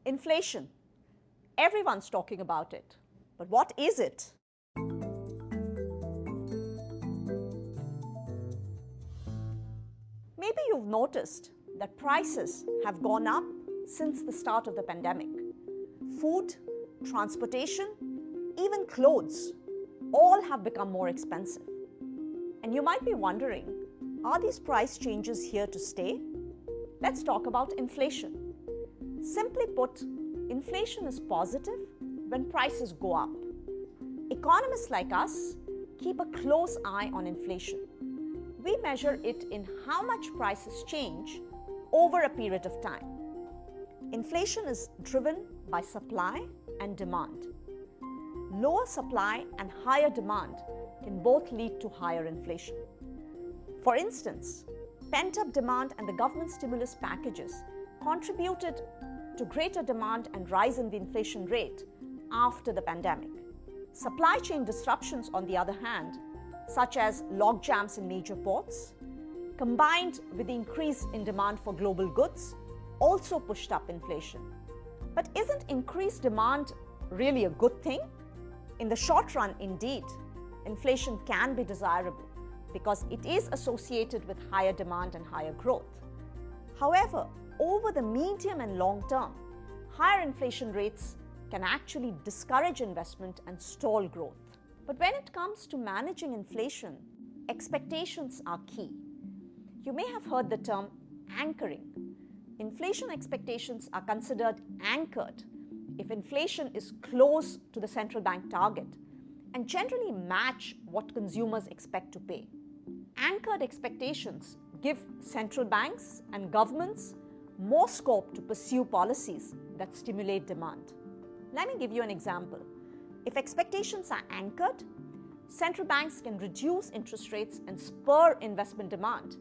Inflation. Everyone's talking about it. But what is it? Maybe you've noticed that prices have gone up since the start of the pandemic. Food, transportation, even clothes, all have become more expensive. And you might be wondering, are these price changes here to stay? Let's talk about inflation. Simply put, inflation is positive when prices go up. Economists like us keep a close eye on inflation. We measure it in how much prices change over a period of time. Inflation is driven by supply and demand. Lower supply and higher demand can both lead to higher inflation. For instance, pent-up demand and the government stimulus packages contributed to greater demand and rise in the inflation rate after the pandemic. Supply chain disruptions, on the other hand, such as logjams in major ports, combined with the increase in demand for global goods, also pushed up inflation. But isn't increased demand really a good thing? In the short run, indeed, inflation can be desirable because it is associated with higher demand and higher growth. However, over the medium and long term, higher inflation rates can actually discourage investment and stall growth. But when it comes to managing inflation, expectations are key. You may have heard the term anchoring. Inflation expectations are considered anchored if inflation is close to the central bank target and generally match what consumers expect to pay. Anchored expectations give central banks and governments more scope to pursue policies that stimulate demand. Let me give you an example. If expectations are anchored, central banks can reduce interest rates and spur investment demand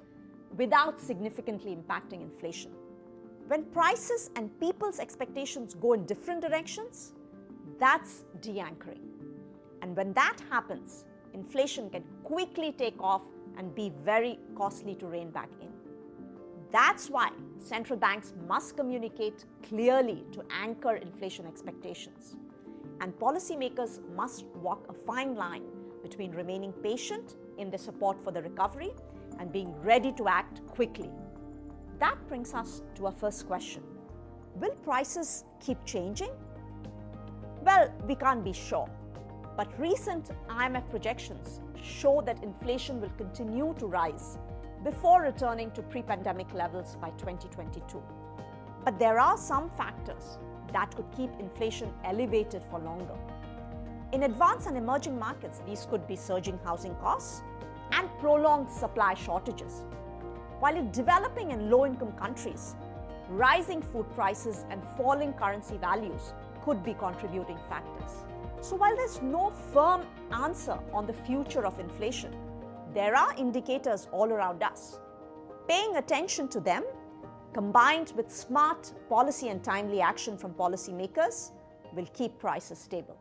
without significantly impacting inflation. When prices and people's expectations go in different directions, that's de-anchoring. And when that happens, inflation can quickly take off and be very costly to rein back in. That's why central banks must communicate clearly to anchor inflation expectations. And policymakers must walk a fine line between remaining patient in their support for the recovery and being ready to act quickly. That brings us to our first question. Will prices keep changing? Well, we can't be sure. But recent IMF projections show that inflation will continue to rise before returning to pre-pandemic levels by 2022. But there are some factors that could keep inflation elevated for longer. In advanced and emerging markets, these could be surging housing costs and prolonged supply shortages. While in developing and low-income countries, rising food prices and falling currency values could be contributing factors. So while there's no firm answer on the future of inflation, there are indicators all around us. Paying attention to them, combined with smart policy and timely action from policymakers, will keep prices stable.